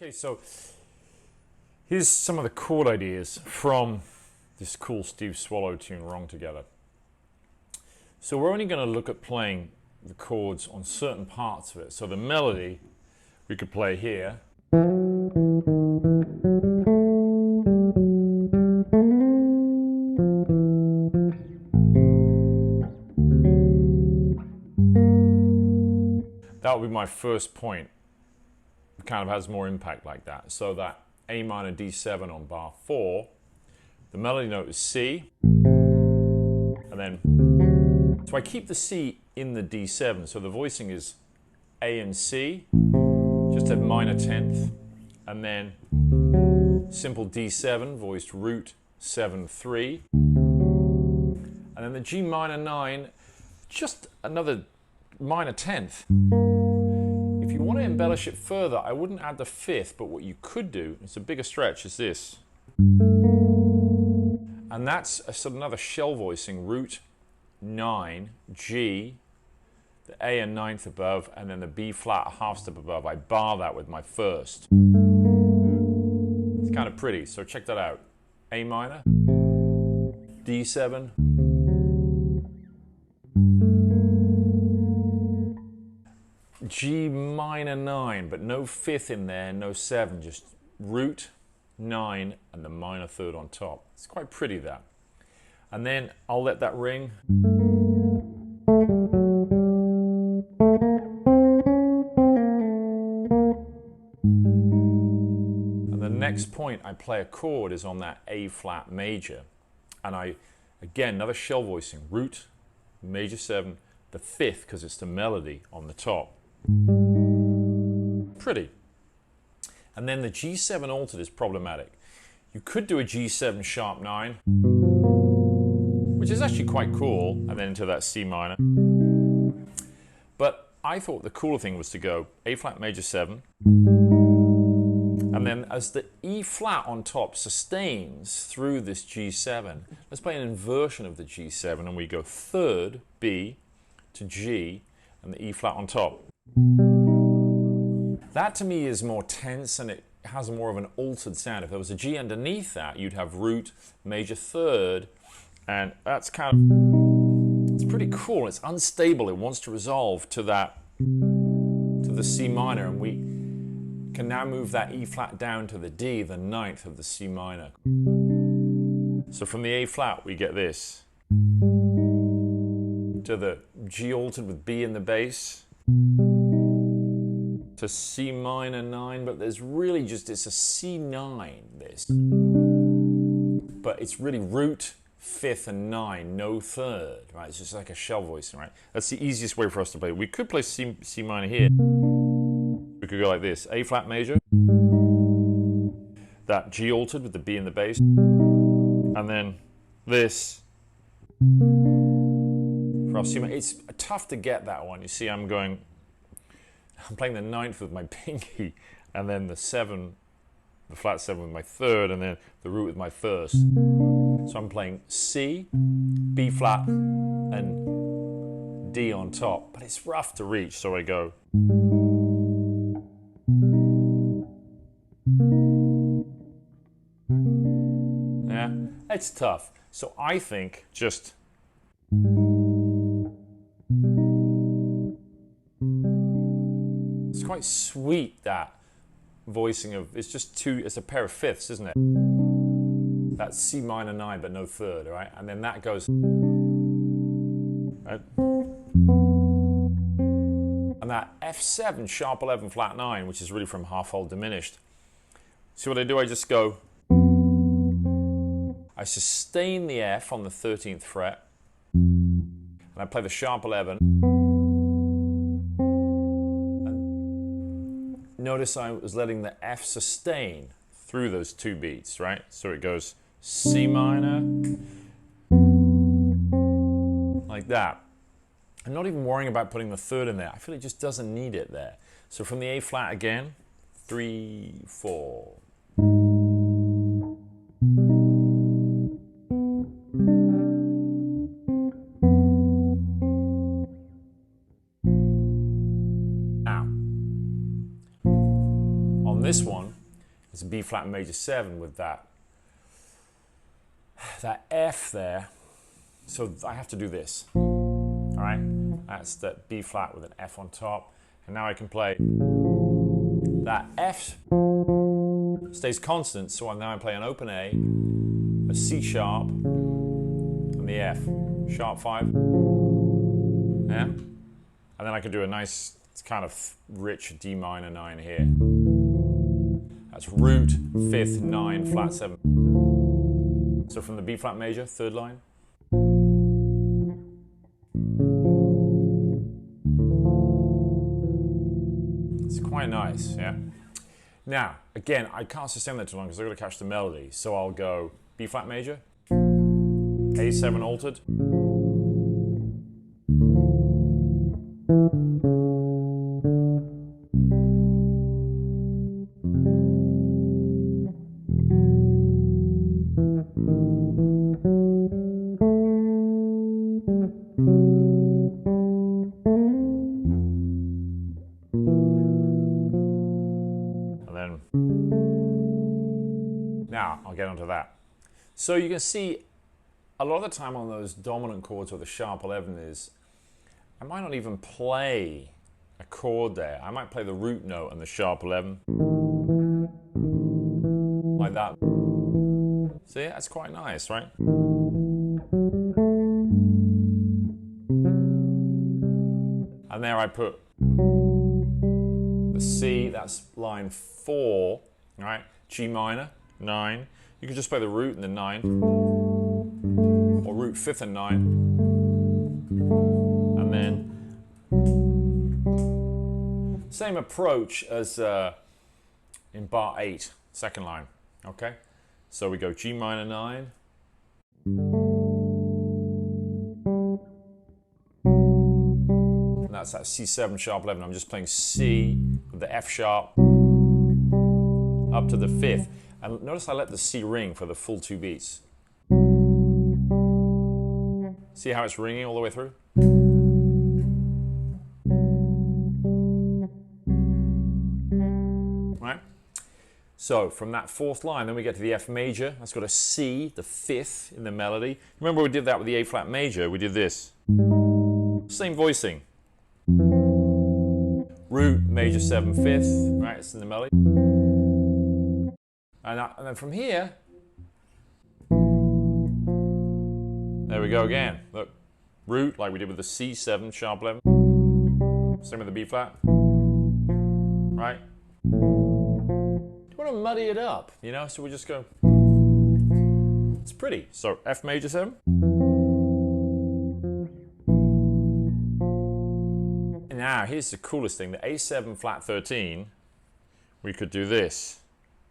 Okay, so here's some of the chord ideas from this cool Steve Swallow tune, Wrong Together. So we're only going to look at playing the chords on certain parts of it. So the melody we could play here. That would be my first point. It kind of has more impact like that. So that A minor D7 on bar 4, the melody note is C, and then, so I keep the C in the D7, so the voicing is A and C, just a minor 10th, and then simple D7, voiced root 7, 3, and then the G minor 9, just another minor 10th. If you want to embellish it further, I wouldn't add the 5th, but what you could do, it's a bigger stretch, is this. And that's a sort of another shell voicing, root 9, G, the A and 9th above, and then the B flat a half step above. I bar that with my first. It's kind of pretty, so check that out. A minor, D7, G minor 9, but no 5th in there, no 7, just root 9 and the minor 3rd on top. It's quite pretty, that. And then I'll let that ring. And the next point I play a chord is on that A flat major. And I, again, another shell voicing, root, major 7, the 5th, because it's the melody on the top. Pretty. And then the G7 altered is problematic. You could do a G7 sharp 9, which is actually quite cool, and then into that C minor. But I thought the cooler thing was to go A flat major 7, and then as the E flat on top sustains through this G7, let's play an inversion of the G7, and we go 3rd, B, to G, and the E flat on top. That to me is more tense and it has more of an altered sound. If there was a G underneath that, you'd have root, major 3rd, and that's kind of, it's pretty cool. It's unstable. It wants to resolve to that, to the C minor, and we can now move that E flat down to the D, the 9th of the C minor. So from the A flat, we get this. To the G altered with B in the bass, to C minor 9, but there's really just, it's a C9, this. But it's really root, 5th and 9, no 3rd, right? It's just like a shell voicing, right? That's the easiest way for us to play. We could play C minor here. We could go like this, A flat major, that G altered with the B in the bass, and then this. It's tough to get that one. You see, I'm playing the 9th with my pinky, and then the 7, the flat 7 with my 3rd, and then the root with my 1st. So I'm playing C, B flat, and D on top. But it's rough to reach, so I go. Yeah, it's tough. So I think just it's quite sweet, that voicing of, it's just two, it's a pair of 5ths, isn't it? That's C minor 9, but no 3rd, right? And then that goes, right? And that F7 sharp 11 flat 9, which is really from half hold diminished. See what I do? I just go, I sustain the F on the 13th fret, and I play the sharp 11. Notice I was letting the F sustain through those 2 beats, right? So it goes C minor, like that. I'm not even worrying about putting the 3rd in there. I feel it just doesn't need it there. So from the A flat again, 3, 4. Now, on this one, It's a B flat major 7 with that F there. So I have to do this. All right, that's that B flat with an F on top. And now I can play that F stays constant. So now I play an open A, a C sharp, and the F, sharp 5. Yeah, and then I can do a nice kind of rich D minor 9 here. That's root, 5th, 9, flat 7. So from the B flat major, 3rd line. It's quite nice, yeah. Now, again, I can't sustain that too long because I've got to catch the melody. So I'll go B flat major, A7 altered, and then now I'll get onto that. So you can see a lot of the time on those dominant chords where the sharp 11 is, I might not even play a chord there. I might play the root note and the sharp 11. Like that. See, that's quite nice, right? And there I put the C, that's line 4, right? G minor, 9. You can just play the root and the 9. Or root 5th and 9. And then same approach as in bar 8, 2nd line. Okay? So we go G minor 9. And that's that C7 sharp 11. I'm just playing C with the F sharp up to the 5th. And notice I let the C ring for the full 2 beats. See how it's ringing all the way through? Right? So from that 4th line, then we get to the F major. That's got a C, the 5th in the melody. Remember we did that with the A flat major? We did this. Same voicing. Root, major 7, 5th, right? It's in the melody. And then from here, there we go again. Look, root, like we did with the C7 sharp 11. Same with the B flat. Right? You want to muddy it up, you know? So we just go. It's pretty. So F major 7. And now here's the coolest thing: the A7 flat 13. We could do this.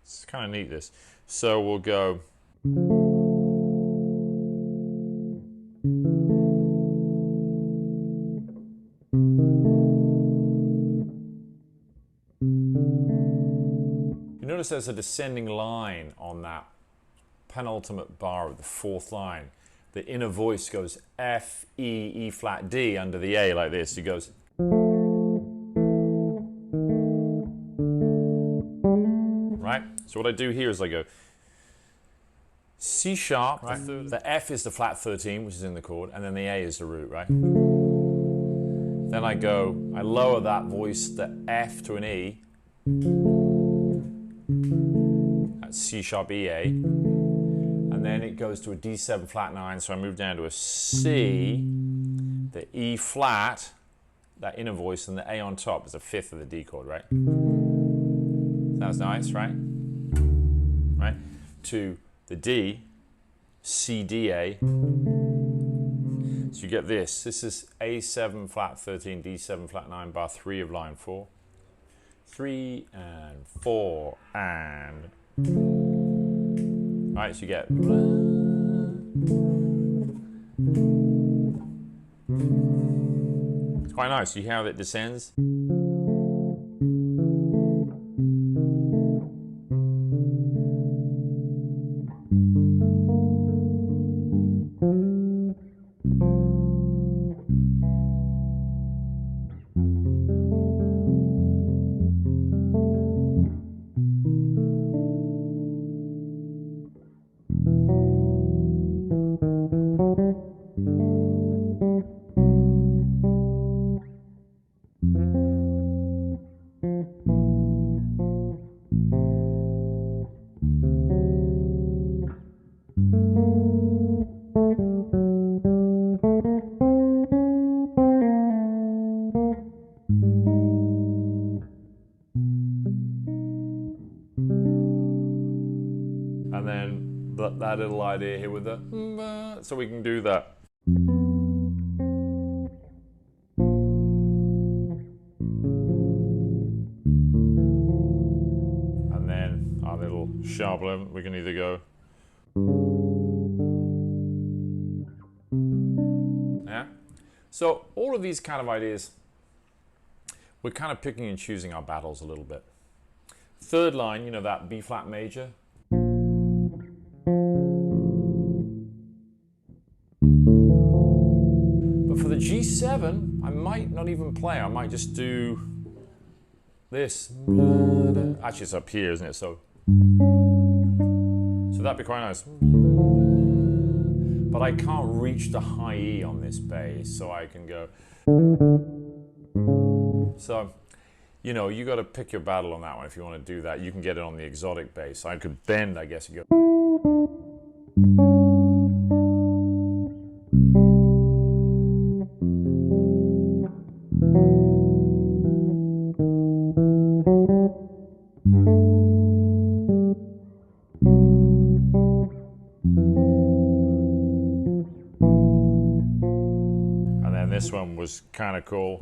It's kind of neat, this. So we'll go. You notice there's a descending line on that penultimate bar of the 4th line. The inner voice goes F, E, E flat, D under the A like this. It goes. Right? So what I do here is I go C sharp, right? The F is the flat 13, which is in the chord, and then the A is the root, right? Then I lower that voice, the F to an E. That's C sharp E A. And then it goes to a D7 flat 9, so I move down to a C, the E flat, that inner voice, and the A on top is a 5th of the D chord, right? Sounds nice, right? Right? To the D, C, D, A. So you get this. This is A7 flat 13, D7 flat 9, bar 3 of line 4. 3 and 4 and. Right, so you get. It's quite nice. You hear how it descends? and then that little idea here with the, so we can do that. And then our little sharp 11, we can either go, yeah. So all of these kind of ideas, we're kind of picking and choosing our battles a little bit. Third line, you know, that B flat major. But for the G7, I might not even play. I might just do this. Actually, it's up here, isn't it? So that'd be quite nice. But I can't reach the high E on this bass, so I can go. So, you know, you got to pick your battle on that one if you want to do that. You can get it on the exotic bass. I could bend, I guess, and go. And then this one was kind of cool.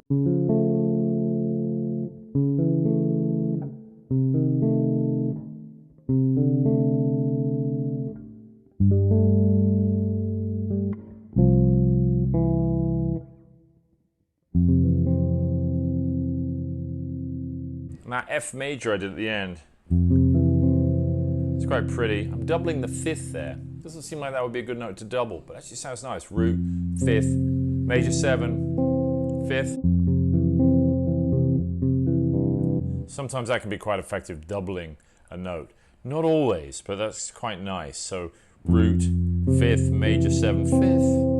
And that F major I did at the end, it's quite pretty. I'm doubling the fifth there. Doesn't seem like that would be a good note to double, but actually sounds nice. Root, fifth, major 7, fifth. Sometimes that can be quite effective, doubling a note. Not always, but that's quite nice. So root, fifth, major 7, fifth.